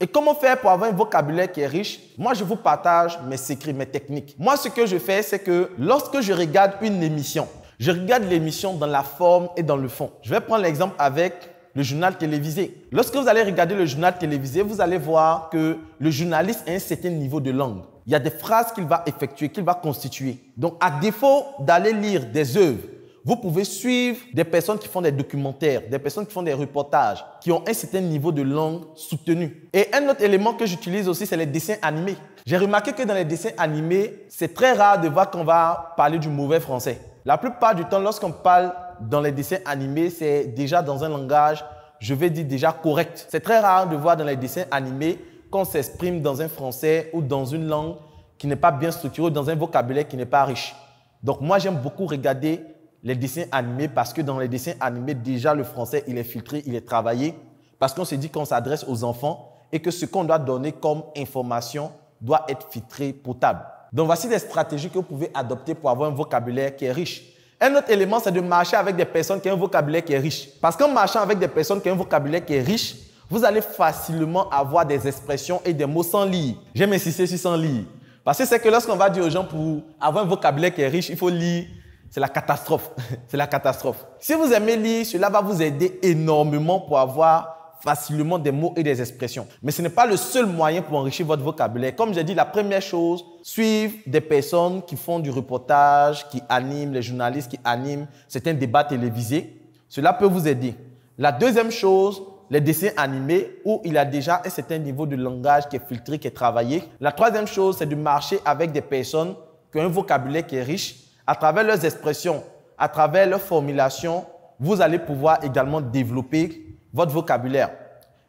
Et comment faire pour avoir un vocabulaire qui est riche? Moi, je vous partage mes secrets, mes techniques. Moi, ce que je fais, c'est que lorsque je regarde une émission, je regarde l'émission dans la forme et dans le fond. Je vais prendre l'exemple avec le journal télévisé. Lorsque vous allez regarder le journal télévisé, vous allez voir que le journaliste a un certain niveau de langue. Il y a des phrases qu'il va effectuer, qu'il va constituer. Donc, à défaut d'aller lire des œuvres, vous pouvez suivre des personnes qui font des documentaires, des personnes qui font des reportages, qui ont un certain niveau de langue soutenu. Et un autre élément que j'utilise aussi, c'est les dessins animés. J'ai remarqué que dans les dessins animés, c'est très rare de voir qu'on va parler du mauvais français. La plupart du temps, lorsqu'on parle dans les dessins animés, c'est déjà dans un langage, je vais dire déjà correct. C'est très rare de voir dans les dessins animés qu'on s'exprime dans un français ou dans une langue qui n'est pas bien structurée, ou dans un vocabulaire qui n'est pas riche. Donc moi, j'aime beaucoup regarder les dessins animés parce que dans les dessins animés, déjà le français, il est filtré, il est travaillé parce qu'on se dit qu'on s'adresse aux enfants et que ce qu'on doit donner comme information doit être filtré, potable. Donc, voici des stratégies que vous pouvez adopter pour avoir un vocabulaire qui est riche. Un autre élément, c'est de marcher avec des personnes qui ont un vocabulaire qui est riche. Parce qu'en marchant avec des personnes qui ont un vocabulaire qui est riche, vous allez facilement avoir des expressions et des mots sans lire. J'aime insister sur sans lire. Parce que c'est que lorsqu'on va dire aux gens pour avoir un vocabulaire qui est riche, il faut lire. C'est la catastrophe. C'est la catastrophe. Si vous aimez lire, cela va vous aider énormément pour avoir facilement des mots et des expressions. Mais ce n'est pas le seul moyen pour enrichir votre vocabulaire. Comme j'ai dit, la première chose, suivre des personnes qui font du reportage, qui animent, les journalistes qui animent certains débats télévisés. Cela peut vous aider. La deuxième chose, les dessins animés où il y a déjà un certain niveau de langage qui est filtré, qui est travaillé. La troisième chose, c'est de marcher avec des personnes qui ont un vocabulaire qui est riche. À travers leurs expressions, à travers leurs formulations, vous allez pouvoir également développer votre vocabulaire.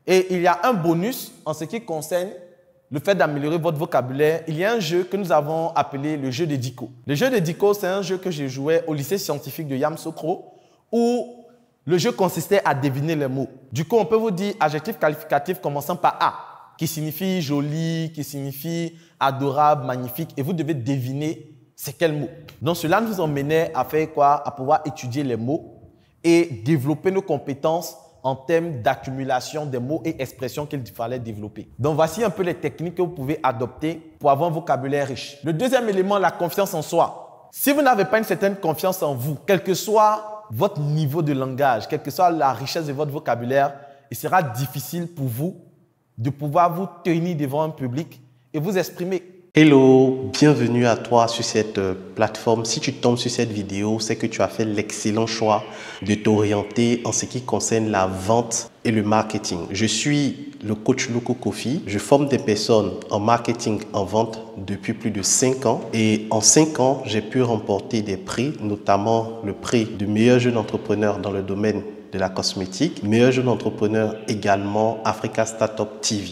Et il y a un bonus en ce qui concerne le fait d'améliorer votre vocabulaire. Il y a un jeu que nous avons appelé le jeu de Dico. Le jeu de Dico, c'est un jeu que je jouais au lycée scientifique de Yamoussoukro où le jeu consistait à deviner les mots. Du coup, on peut vous dire adjectif qualificatif commençant par A, qui signifie joli, qui signifie adorable, magnifique, et vous devez deviner c'est quel mot. Donc, cela nous emmenait à faire quoi? À pouvoir étudier les mots et développer nos compétences en termes d'accumulation des mots et expressions qu'il fallait développer. Donc, voici un peu les techniques que vous pouvez adopter pour avoir un vocabulaire riche. Le deuxième élément, la confiance en soi. Si vous n'avez pas une certaine confiance en vous, quel que soit votre niveau de langage, quelle que soit la richesse de votre vocabulaire, il sera difficile pour vous de pouvoir vous tenir devant un public et vous exprimer. Hello, bienvenue à toi sur cette plateforme. Si tu tombes sur cette vidéo, c'est que tu as fait l'excellent choix de t'orienter en ce qui concerne la vente et le marketing. Je suis le coach Loco Kofi. Je forme des personnes en marketing, en vente depuis plus de 5 ans. Et en 5 ans, j'ai pu remporter des prix, notamment le prix du meilleur jeune entrepreneur dans le domaine de la cosmétique, meilleur jeune entrepreneur également Africa Startup TV.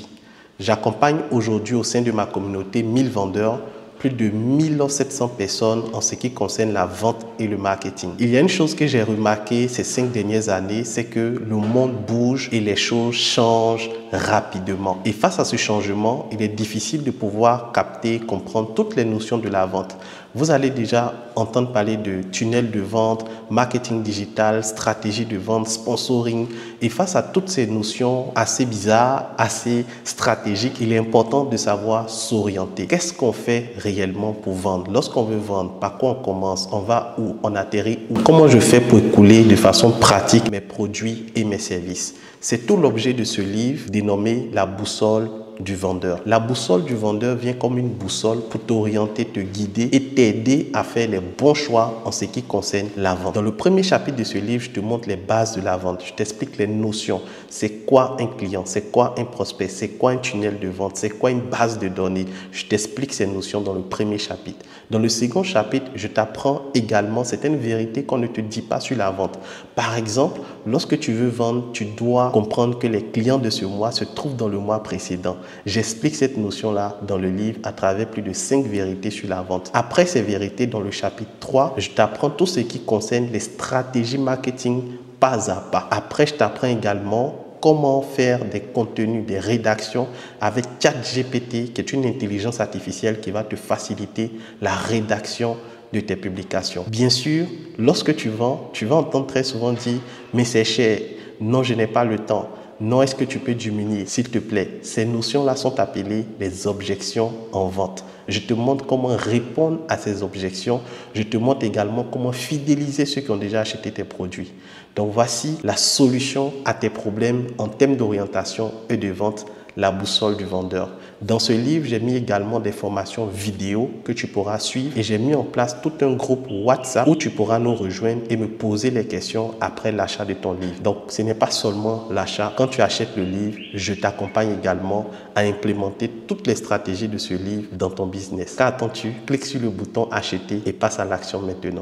J'accompagne aujourd'hui au sein de ma communauté 1000 vendeurs, plus de 1700 personnes en ce qui concerne la vente et le marketing. Il y a une chose que j'ai remarqué ces 5 dernières années, c'est que le monde bouge et les choses changent rapidement. Et face à ce changement, il est difficile de pouvoir capter, comprendre toutes les notions de la vente. Vous allez déjà entendre parler de tunnel de vente, marketing digital, stratégie de vente, sponsoring. Et face à toutes ces notions assez bizarres, assez stratégiques, il est important de savoir s'orienter. Qu'est-ce qu'on fait réellement pour vendre? Lorsqu'on veut vendre, par quoi on commence? On va où? On atterrit où? Comment je fais pour écouler de façon pratique mes produits et mes services? C'est tout l'objet de ce livre dénommé La boussole du vendeur. La boussole du vendeur vient comme une boussole pour t'orienter, te guider et t'aider à faire les bons choix en ce qui concerne la vente. Dans le premier chapitre de ce livre, je te montre les bases de la vente. Je t'explique les notions. C'est quoi un client? C'est quoi un prospect? C'est quoi un tunnel de vente? C'est quoi une base de données? Je t'explique ces notions dans le premier chapitre. Dans le second chapitre, je t'apprends également certaines vérités qu'on ne te dit pas sur la vente. Par exemple, lorsque tu veux vendre, tu dois comprendre que les clients de ce mois se trouvent dans le mois précédent. J'explique cette notion-là dans le livre à travers plus de 5 vérités sur la vente. Après ces vérités, dans le chapitre 3, je t'apprends tout ce qui concerne les stratégies marketing pas à pas. Après, je t'apprends également comment faire des contenus, des rédactions avec ChatGPT, qui est une intelligence artificielle qui va te faciliter la rédaction de tes publications. Bien sûr, lorsque tu vends, tu vas entendre très souvent dire « mais c'est cher, non, je n'ai pas le temps ». Non, est-ce que tu peux diminuer, s'il te plaît? Ces notions-là sont appelées les objections en vente. Je te montre comment répondre à ces objections. Je te montre également comment fidéliser ceux qui ont déjà acheté tes produits. Donc, voici la solution à tes problèmes en termes d'orientation et de vente, la boussole du vendeur. Dans ce livre, j'ai mis également des formations vidéo que tu pourras suivre et j'ai mis en place tout un groupe WhatsApp où tu pourras nous rejoindre et me poser les questions après l'achat de ton livre. Donc, ce n'est pas seulement l'achat. Quand tu achètes le livre, je t'accompagne également à implémenter toutes les stratégies de ce livre dans ton business. Qu'attends-tu? Clique sur le bouton acheter et passe à l'action maintenant.